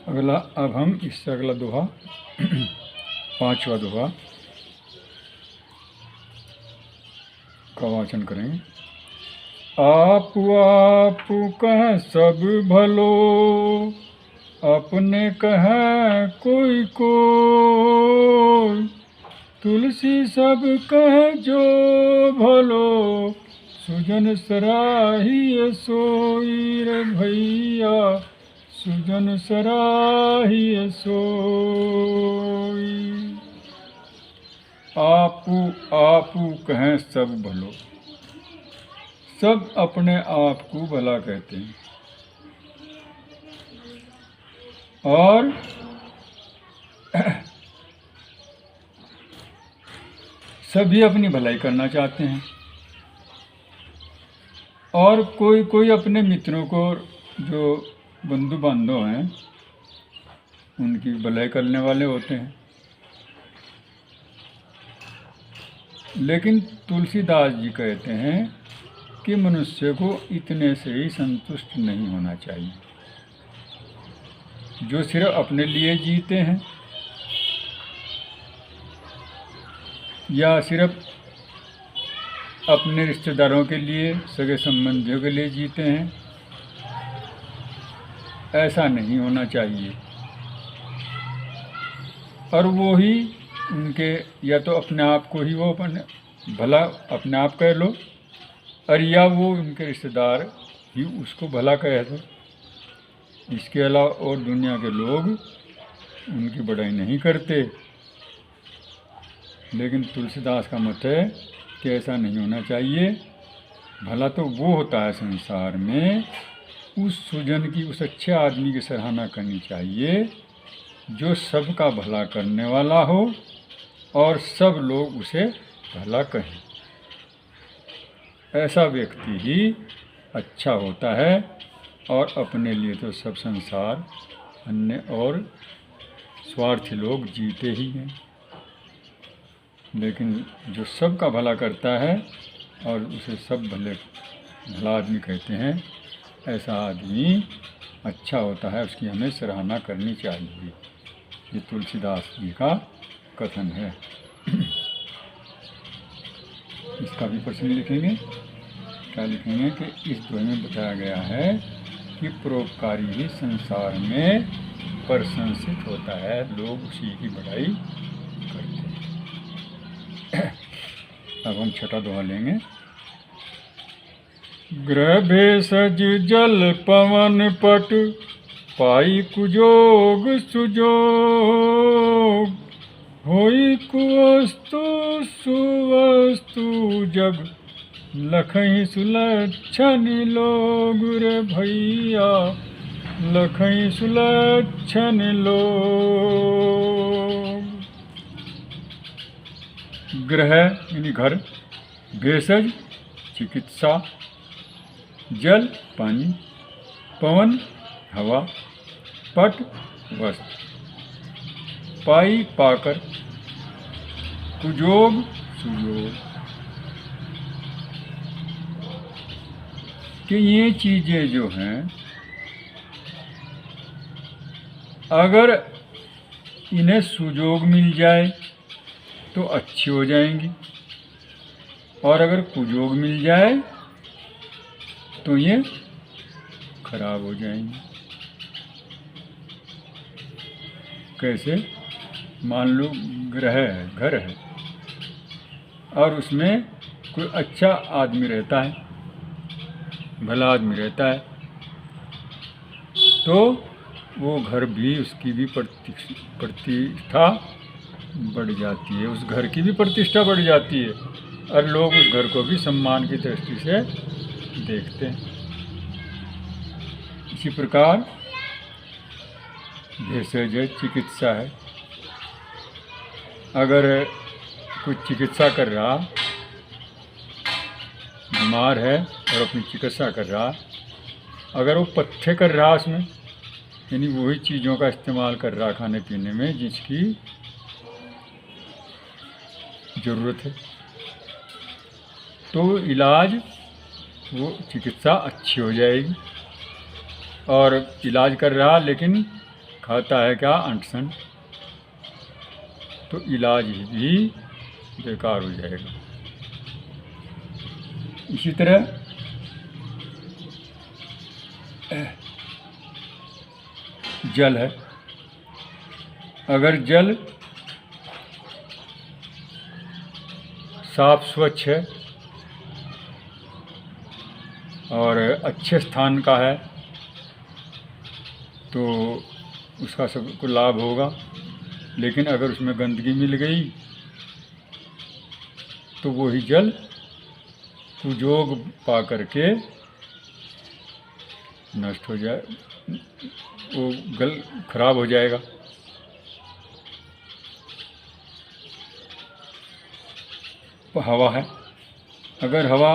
अगला अब हम इससे अगला दोहा पांचवा दोहा का वाचन करेंगे। आप कह सब भलो, अपने कह कोई कोई, तुलसी सब कह जो भलो, सुजन सराहिए सोई रे भैया, सुजन सराहिए सोई। आपू कहें सब भलो, सब अपने आप को भला कहते हैं और सभी अपनी भलाई करना चाहते हैं। और कोई कोई अपने मित्रों को, जो बंधु बांधव हैं, उनकी भलाई करने वाले होते हैं। लेकिन तुलसीदास जी कहते हैं कि मनुष्य को इतने से ही संतुष्ट नहीं होना चाहिए, जो सिर्फ अपने लिए जीते हैं या सिर्फ अपने रिश्तेदारों के लिए, सगे संबंधियों के लिए जीते हैं, ऐसा नहीं होना चाहिए। और वो ही उनके, या तो अपने आप को ही वो अपने भला अपने आप कह लो, और या वो उनके रिश्तेदार ही उसको भला कह दो। इसके अलावा और दुनिया के लोग उनकी बड़ाई नहीं करते। लेकिन तुलसीदास का मत है कि ऐसा नहीं होना चाहिए। भला तो वो होता है संसार में, उस सुजन की, उस अच्छे आदमी की सराहना करनी चाहिए जो सबका भला करने वाला हो और सब लोग उसे भला कहें। ऐसा व्यक्ति ही अच्छा होता है। और अपने लिए तो सब संसार, अन्य और स्वार्थी लोग जीते ही हैं। लेकिन जो सबका भला करता है और उसे सब भला आदमी कहते हैं, ऐसा आदमी अच्छा होता है, उसकी हमें सराहना करनी चाहिए। ये तुलसीदास जी का कथन है। इसका भी प्रश्न लिखेंगे। क्या लिखेंगे कि इस दोहे में बताया गया है कि परोपकारी ही संसार में प्रशंसित होता है, लोग उसी की बड़ाई करते हैं। अब हम छठा दोहा लेंगे। ग्रह भेषज जल पवन पट, पाई कुजोग सुजोग, होई कुवस्तु सुवस्तु जग, लखई सुलक्षण लोग रे भैया, लखई सुलक्षण लोग। ग्रह यानी घर, भेषज चिकित्सा, जल पानी, पवन हवा, पट वस्त्र, पाई पाकर, कुजोग सुयोग, कि ये चीज़ें जो हैं, अगर इन्हें सुजोग मिल जाए तो अच्छी हो जाएंगी, और अगर कुजोग मिल जाए तो ये खराब हो जाएंगी। कैसे? मान लो ग्रह है, घर है, और उसमें कोई अच्छा आदमी रहता है, भला आदमी रहता है, तो वो घर भी, उसकी भी प्रतिष्ठा बढ़ जाती है, उस घर की भी प्रतिष्ठा बढ़ जाती है, और लोग उस घर को भी सम्मान की दृष्टि से देखते हैं। इसी प्रकार भेषज चिकित्सा है। अगर कुछ चिकित्सा कर रहा, बीमार है और अपनी चिकित्सा कर रहा, अगर वो पथ्य कर रहा उसमें, यानी वही चीज़ों का इस्तेमाल कर रहा खाने पीने में जिसकी ज़रूरत है, तो इलाज, वो चिकित्सा अच्छी हो जाएगी। और इलाज कर रहा लेकिन खाता है क्या, अंटसन, तो इलाज भी बेकार हो जाएगा। इसी तरह जल है, अगर जल साफ स्वच्छ है और अच्छे स्थान का है तो उसका सबको लाभ होगा। लेकिन अगर उसमें गंदगी मिल गई तो वही जल कुजोग पा करके नष्ट हो जाए, वो खराब हो जाएगा। हवा है, अगर हवा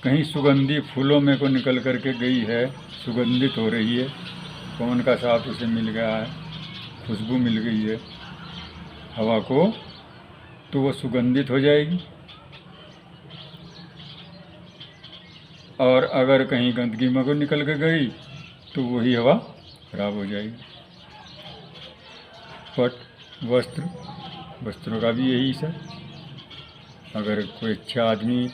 कहीं सुगंधी फूलों में को निकल करके गई है, सुगंधित हो रही है, पवन का साथ उसे मिल गया है, खुशबू मिल गई है हवा को, तो वो सुगंधित हो जाएगी। और अगर कहीं गंदगी में को निकल के गई तो वही हवा खराब हो जाएगी। पट वस्त्रों का भी यही सर, अगर कोई अच्छा आदमी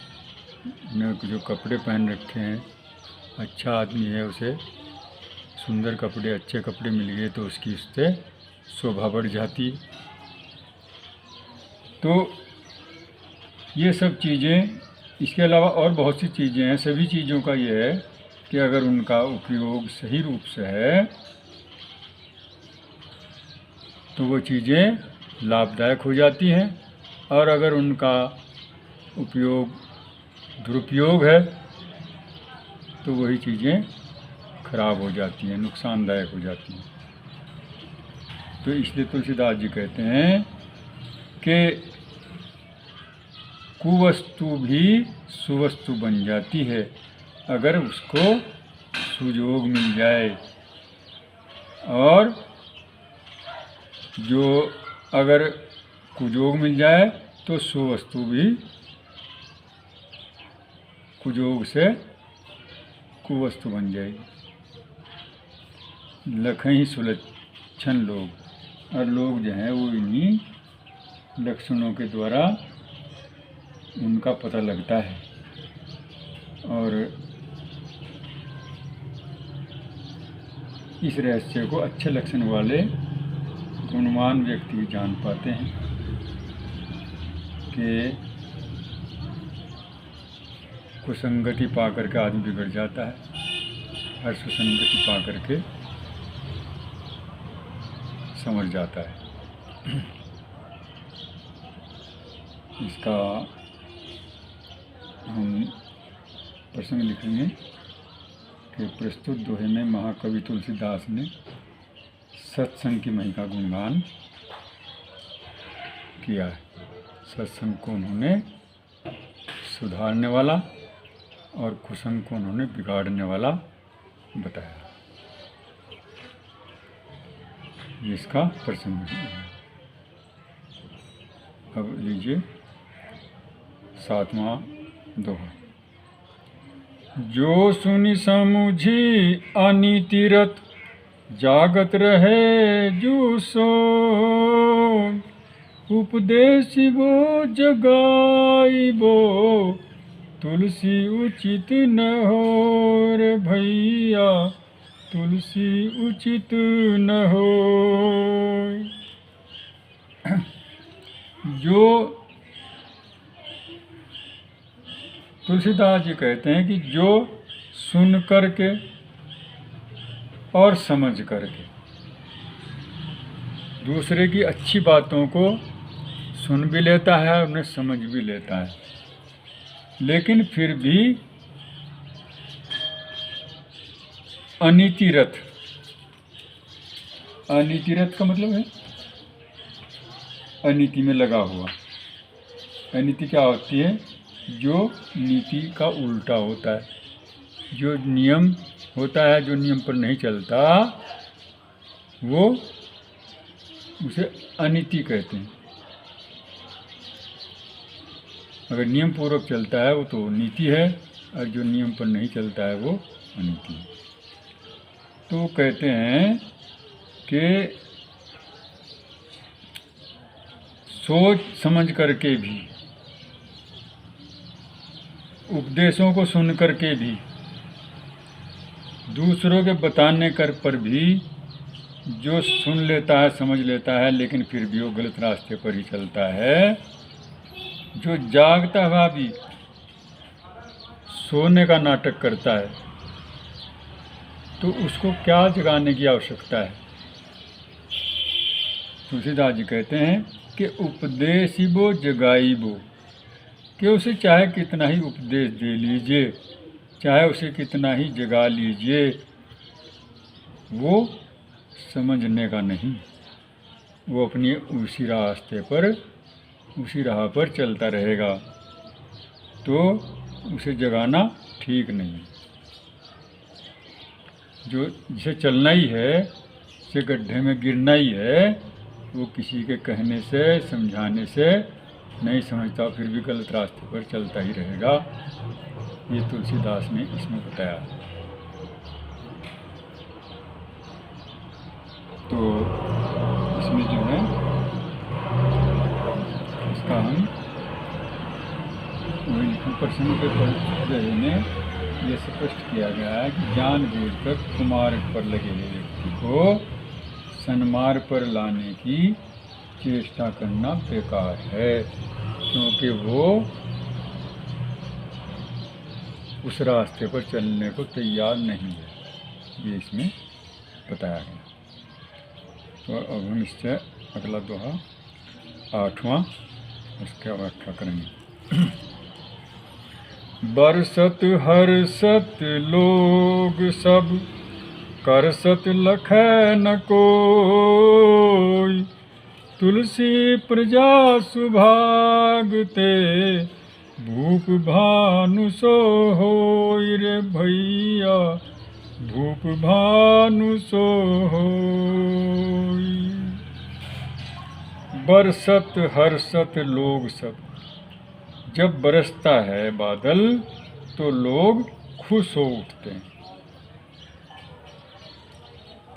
ने जो कपड़े पहन रखे हैं, अच्छा आदमी है, उसे सुंदर कपड़े, अच्छे कपड़े मिल गए तो उसकी उससे शोभा बढ़ जाती है। तो ये सब चीज़ें, इसके अलावा और बहुत सी चीज़ें हैं। सभी चीज़ों का ये है कि अगर उनका उपयोग सही रूप से है तो वो चीज़ें लाभदायक हो जाती हैं, और अगर उनका उपयोग दुरुपयोग है तो वही चीज़ें खराब हो जाती हैं, नुकसानदायक हो जाती हैं। तो इसलिए तुलसीदास जी कहते हैं कि कुवस्तु भी सुवस्तु बन जाती है अगर उसको सुयोग मिल जाए, और जो अगर कुयोग मिल जाए तो सुवस्तु भी कुयोग से कुवस्तु बन जाएगी। लखई सुलक्षण लोग, और लोग जो हैं वो इन्हीं लक्षणों के द्वारा उनका पता लगता है, और इस रहस्य को अच्छे लक्षण वाले गुणवान व्यक्ति जान पाते हैं कि कुसंगति पा करके आदमी बिगड़ जाता है, हर सुसंगति पा करके समझ जाता है। इसका हम प्रसंग लिखेंगे कि प्रस्तुत दोहे में महाकवि तुलसीदास ने सत्संग की मही का गुणगान किया है। सत्संग को उन्होंने सुधारने वाला और कुसंग को उन्होंने बिगाड़ने वाला बताया। इसका प्रसंग है। अब लीजिए 7वां दोहा। जो सुनि समुझी अनीतिरत, जागत रहे जो सो, उपदेश वो जगाई बो, तुलसी उचित न हो रे भैया, तुलसी उचित न हो। जो तुलसीदास जी कहते हैं कि जो सुन करके और समझ करके दूसरे की अच्छी बातों को सुन भी लेता है, उन्हें समझ भी लेता है, लेकिन फिर भी अनीतिरत, अनीतिरत का मतलब है अनीति में लगा हुआ। अनीति क्या होती है? जो नीति का उल्टा होता है, जो नियम होता है, जो नियम पर नहीं चलता, वो उसे अनीति कहते हैं। अगर नियम पूर्वक चलता है वो तो नीति है, और जो नियम पर नहीं चलता है वो अनीति है। तो कहते हैं कि सोच समझ करके भी, उपदेशों को सुन करके भी, दूसरों के बताने कर पर भी जो सुन लेता है, समझ लेता है, लेकिन फिर भी वो गलत रास्ते पर ही चलता है, जो जागता हुआ भी सोने का नाटक करता है, तो उसको क्या जगाने की आवश्यकता है। तुलसीदास जी कहते हैं कि उपदेशिबो जगाइबो, कि उसे चाहे कितना ही उपदेश दे लीजिए, चाहे उसे कितना ही जगा लीजिए, वो समझने का नहीं, वो अपनी उसी रास्ते पर, उसी राह पर चलता रहेगा। तो उसे जगाना ठीक नहीं। जो जिसे चलना ही है, जिसे गड्ढे में गिरना ही है, वो किसी के कहने से, समझाने से नहीं समझता, फिर भी गलत रास्ते पर चलता ही रहेगा। ये तुलसीदास ने इसमें बताया। तो इसमें जो है, इसका हम प्रश्न के पहले में ये स्पष्ट किया गया है कि जानबूझकर कुमार्ग पर लगे हुए व्यक्ति को सन्मार्ग पर लाने की चेष्टा करना बेकार है, क्योंकि वो उस रास्ते पर चलने को तैयार नहीं है। ये इसमें बताया गया। तो अब हम इससे अगला दोहा 8वां, उसका व्याख्या करेंगे। बरसत हरसत लोग सब, करसत लखै न कोई, तुलसी प्रजा सुभागते, भूप भानु सो होय रे भैया, भूप भानु सो होय। बरसत हरसत लोग सब, जब बरसता है बादल तो लोग खुश हो उठते हैं।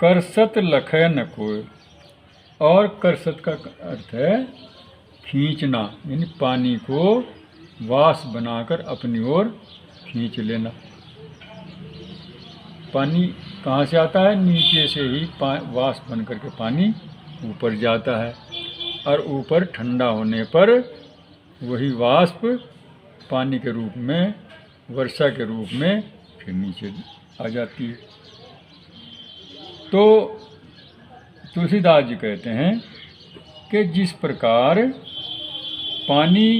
करसत लखै न कोय, और करसत का अर्थ है खींचना, यानी पानी को वास बनाकर अपनी ओर खींच लेना। पानी कहाँ से आता है? नीचे से ही वास बन करके पानी ऊपर जाता है, और ऊपर ठंडा होने पर वही वाष्प पानी के रूप में, वर्षा के रूप में फिर नीचे आ जाती है। तो तुलसीदास जी कहते हैं कि जिस प्रकार पानी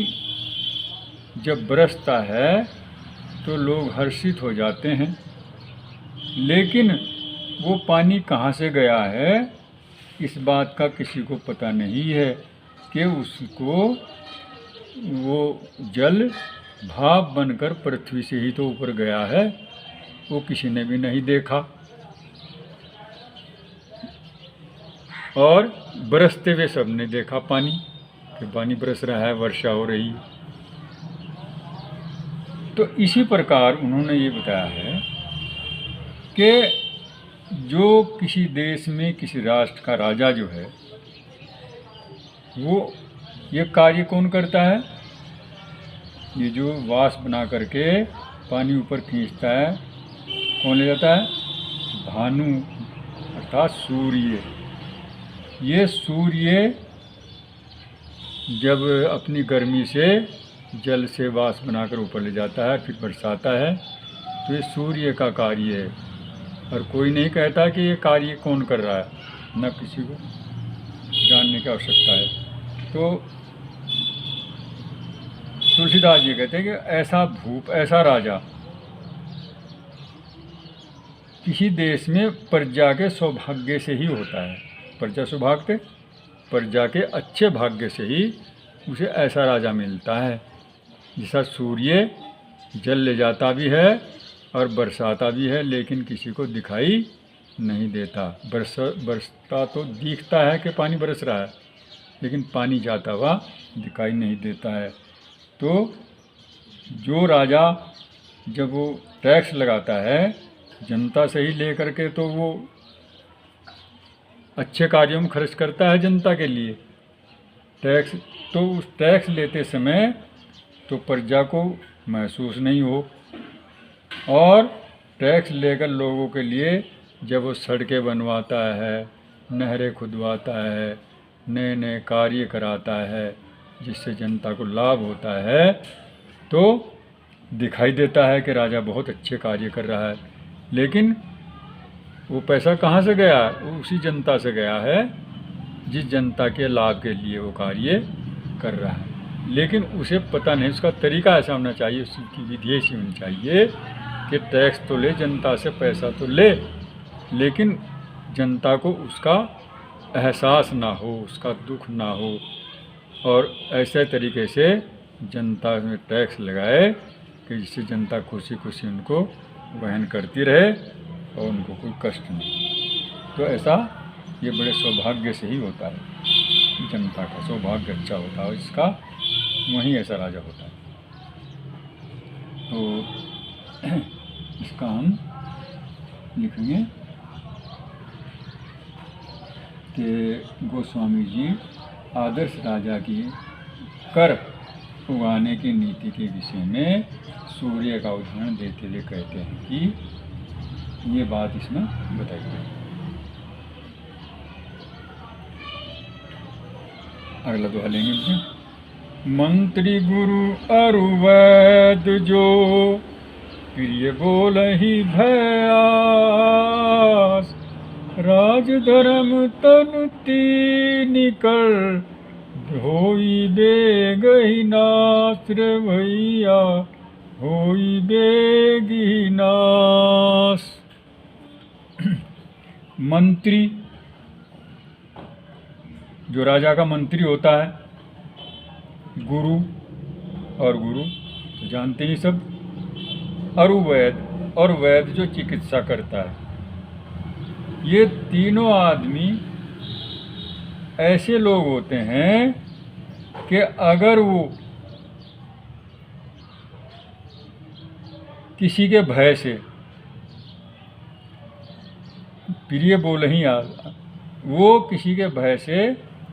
जब बरसता है तो लोग हर्षित हो जाते हैं, लेकिन वो पानी कहाँ से गया है इस बात का किसी को पता नहीं है, कि उसको वो जल भाप बनकर पृथ्वी से ही तो ऊपर गया है, वो किसी ने भी नहीं देखा। और बरसते हुए सबने देखा पानी, कि पानी बरस रहा है, वर्षा हो रही। तो इसी प्रकार उन्होंने ये बताया है कि जो किसी देश में किसी राष्ट्र का राजा जो है, वो ये कार्य कौन करता है? ये जो वास बना करके पानी ऊपर खींचता है, कौन ले जाता है? भानु अर्थात सूर्य। ये सूर्य जब अपनी गर्मी से जल से वास बनाकर ऊपर ले जाता है, फिर बरसाता है, तो ये सूर्य का कार्य है। और कोई नहीं कहता कि ये कार्य कौन कर रहा है, न किसी को जानने की आवश्यकता है। तो तुलसीदास जी कहते हैं कि ऐसा भूप, ऐसा राजा किसी देश में प्रजा के सौभाग्य से ही होता है। प्रजा सौभाग्य, प्रजा के अच्छे भाग्य से ही उसे ऐसा राजा मिलता है, जिसका सूर्य जल ले जाता भी है और बरसाता भी है, लेकिन किसी को दिखाई नहीं देता। बरसता तो दिखता है कि पानी बरस रहा है, लेकिन पानी जाता हुआ दिखाई नहीं देता है। तो जो राजा जब वो टैक्स लगाता है जनता से ही लेकर के, तो वो अच्छे कार्यों में खर्च करता है जनता के लिए टैक्स, तो उस टैक्स लेते समय तो प्रजा को महसूस नहीं हो, और टैक्स लेकर लोगों के लिए जब वो सड़कें बनवाता है, नहरें खुदवाता है, नए नए कार्य कराता है जिससे जनता को लाभ होता है, तो दिखाई देता है कि राजा बहुत अच्छे कार्य कर रहा है। लेकिन वो पैसा कहाँ से गया? वो उसी जनता से गया है जिस जनता के लाभ के लिए वो कार्य कर रहा है। लेकिन उसे पता नहीं, उसका तरीका ऐसा होना चाहिए, उसकी विधि ऐसी होनी चाहिए कि टैक्स तो ले, जनता से पैसा तो ले, लेकिन जनता को उसका एहसास ना हो, उसका दुख ना हो, और ऐसे तरीके से जनता में टैक्स लगाए कि जिससे जनता खुशी खुशी उनको वहन करती रहे और उनको कोई कष्ट नहीं। तो ऐसा ये बड़े सौभाग्य से ही होता है, जनता का सौभाग्य अच्छा होता है, इसका वहीं ऐसा राजा होता है। तो इसका हम लिखेंगे कि गोस्वामी जी आदर्श राजा की कर उगाने की नीति के विषय में सूर्य का उदाहरण देते हुए कहते हैं कि ये बात इसमें बताई गई। अगला दोहा लेंगे। मंत्री गुरु अरु वैद्य जो प्रिय बोलहि भयास, राज धर्म तनु तीनि कर होई बेगहि नाश। रे भैया होई बेगहि नाश। मंत्री, जो राजा का मंत्री होता है, गुरु, और गुरु तो जानते ही सब, अरुवैद, और वैद्य जो चिकित्सा करता है, ये तीनों आदमी ऐसे लोग होते हैं कि अगर वो किसी के भय से, प्रिय बोल ही वो किसी के भय से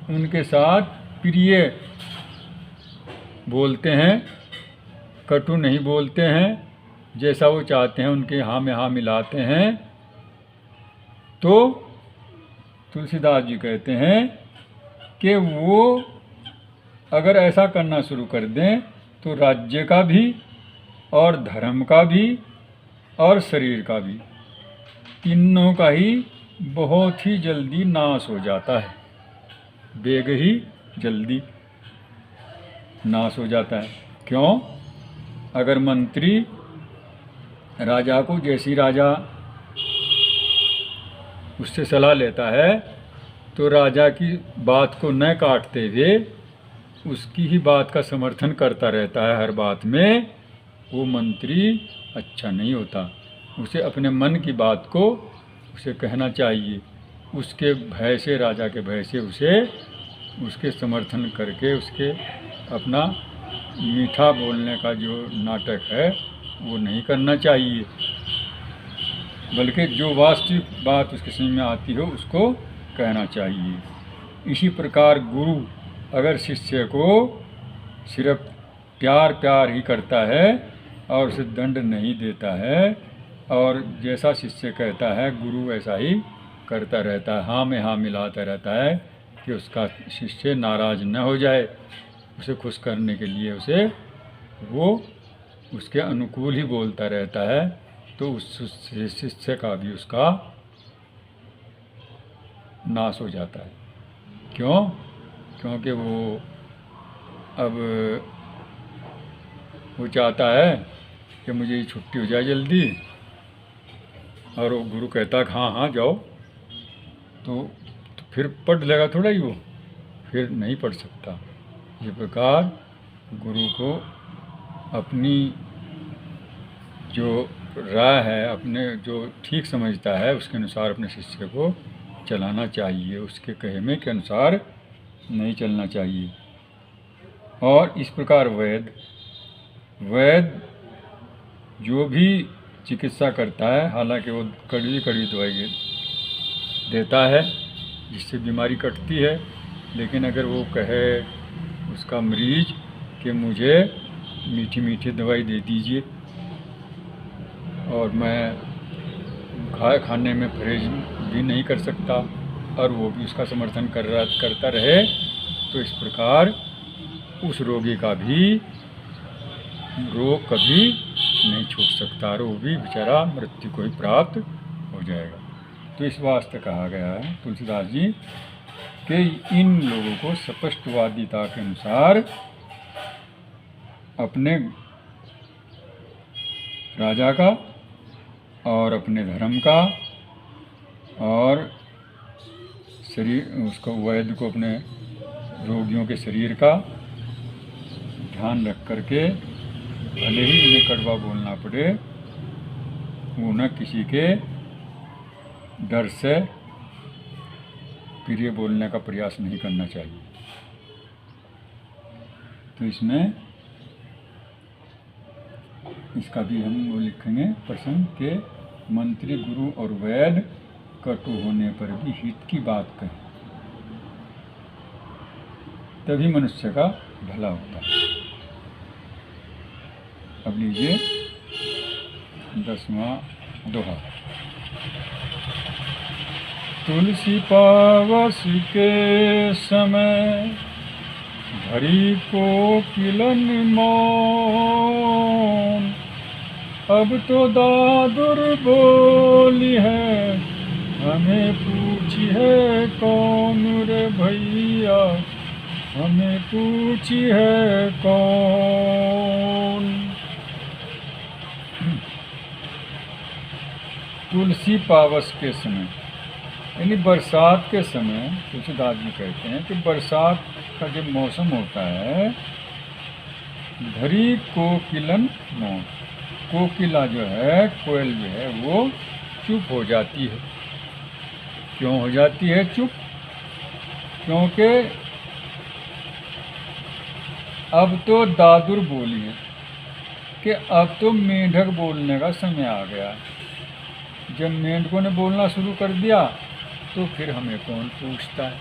उनके साथ प्रिय बोलते हैं, कटु नहीं बोलते हैं, जैसा वो चाहते हैं उनके हाँ में हाँ मिलाते हैं। तो तुलसीदास जी कहते हैं कि वो अगर ऐसा करना शुरू कर दें तो राज्य का भी और धर्म का भी और शरीर का भी, तीनों का ही बहुत ही जल्दी नाश हो जाता है, बेग ही जल्दी नाश हो जाता है। क्यों? अगर मंत्री राजा को, जैसी राजा उससे सलाह लेता है, तो राजा की बात को न काटते हुए उसकी ही बात का समर्थन करता रहता है हर बात में, वो मंत्री अच्छा नहीं होता। उसे अपने मन की बात को उसे कहना चाहिए, उसके भय से, राजा के भय से उसे उसके समर्थन करके उसके अपना मीठा बोलने का जो नाटक है वो नहीं करना चाहिए, बल्कि जो वास्तविक बात उसके समझ में आती हो उसको कहना चाहिए। इसी प्रकार गुरु अगर शिष्य को सिर्फ प्यार प्यार ही करता है और उसे दंड नहीं देता है, और जैसा शिष्य कहता है गुरु वैसा ही करता रहता है, हाँ में हाँ मिलाता रहता है कि उसका शिष्य नाराज़ न हो जाए, उसे खुश करने के लिए उसे वो उसके अनुकूल ही बोलता रहता है, तो उस शिष्य का भी उसका नाश हो जाता है। क्यों? क्योंकि वो अब वो चाहता है कि मुझे छुट्टी हो जाए जल्दी, और वो गुरु कहता है हाँ हाँ जाओ, तो फिर पढ़ लेगा थोड़ा ही, वो फिर नहीं पढ़ सकता। इस प्रकार गुरु को अपनी जो राय है, अपने जो ठीक समझता है उसके अनुसार अपने शिष्य को चलाना चाहिए, उसके कहने के अनुसार नहीं चलना चाहिए। और इस प्रकार वैद्य जो भी चिकित्सा करता है, हालांकि वो कड़वी कड़वी दवाई देता है, जिससे बीमारी कटती है। लेकिन अगर वो कहे उसका मरीज कि मुझे मीठी मीठी दवाई दे दीजिए और मैं खाने में परहेज भी नहीं कर सकता और वो भी उसका समर्थन करता रहे, तो इस प्रकार उस रोगी का भी रोग कभी नहीं छूट सकता और वो भी बेचारा मृत्यु को ही प्राप्त हो जाएगा। तो इस वास्ते कहा गया है तुलसीदास जी कि इन लोगों को स्पष्टवादिता के अनुसार अपने राजा का और अपने धर्म का और शरीर उसको वैद्य को अपने रोगियों के शरीर का ध्यान रख करके भले ही उन्हें कड़वा बोलना पड़े, वो न किसी के डर से प्रिय बोलने का प्रयास नहीं करना चाहिए। तो इसमें इसका भी हम वो लिखेंगे प्रसंग के मंत्री गुरु और वैद्य कटु होने पर भी हित की बात कहें, तभी मनुष्य का भला होता है। अब लीजिए 10वां दोहा। तुलसी पावस के समय धरी को किलन मौन, अब तो दादुर बोली है हमें पूछी है कौन रे भैया, हमें पूछी है कौन। तुलसी पावस के समय यानी बरसात के समय तुलसीदास जी कहते हैं कि बरसात का जब मौसम होता है, धरी कोकिलन मौन, कोकिला जो है कोयल जो है वो चुप हो जाती है। क्यों हो जाती है चुप? क्योंकि अब तो दादुर बोली है कि अब तो मेंढक बोलने का समय आ गया। जब मेंढकों ने बोलना शुरू कर दिया तो फिर हमें कौन पूछता है।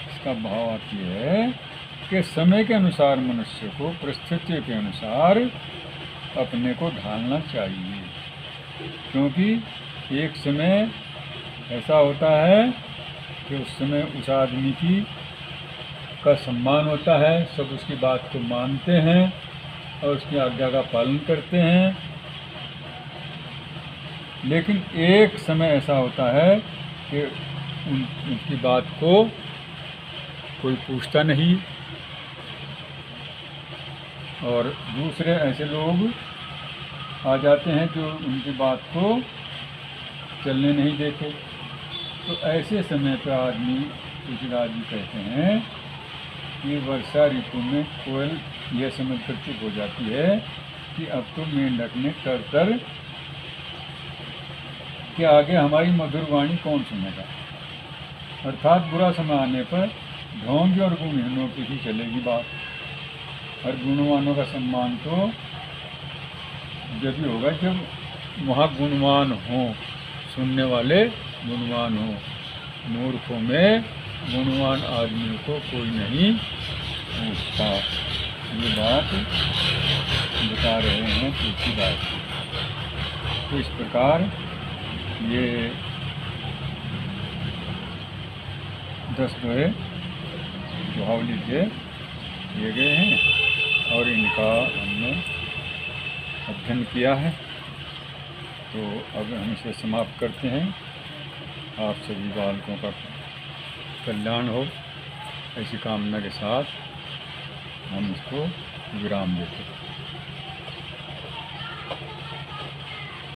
इसका भाव आती है कि समय के अनुसार मनुष्य को परिस्थितियों के अनुसार अपने को ढालना चाहिए, क्योंकि एक समय ऐसा होता है कि उस समय उस आदमी का सम्मान होता है, सब उसकी बात को मानते हैं और उसकी आज्ञा का पालन करते हैं। लेकिन एक समय ऐसा होता है कि उनकी बात को कोई पूछता नहीं और दूसरे ऐसे लोग आ जाते हैं जो उनकी बात को चलने नहीं देते। तो ऐसे समय पर आदमी तुलसीदास जी कहते हैं कि वर्षा ऋतु में कोयल यह समझ कर चुप हो जाती है कि अब तो मेंढक ने तर कि आगे हमारी मधुर वाणी कौन सुनेगा। अर्थात बुरा समय आने पर ढोंगी और गुणहीनों की ही चलेगी बात। हर गुणवानों का सम्मान तो जब भी होगा जब वहाँ गुणवान हो, सुनने वाले गुणवान हो। मूर्खों में गुणवान आदमी को कोई नहीं पूछता। ये बात बता रहे हैं तुलसीदास जी। तो इस प्रकार ये 10 दोहे दोहावली के दिए गए हैं और इनका हमने अध्ययन किया है। तो अब हम इसे समाप्त करते हैं। आप सभी बालकों का कल्याण हो, ऐसी कामना के साथ हम इसको विराम देते हैं।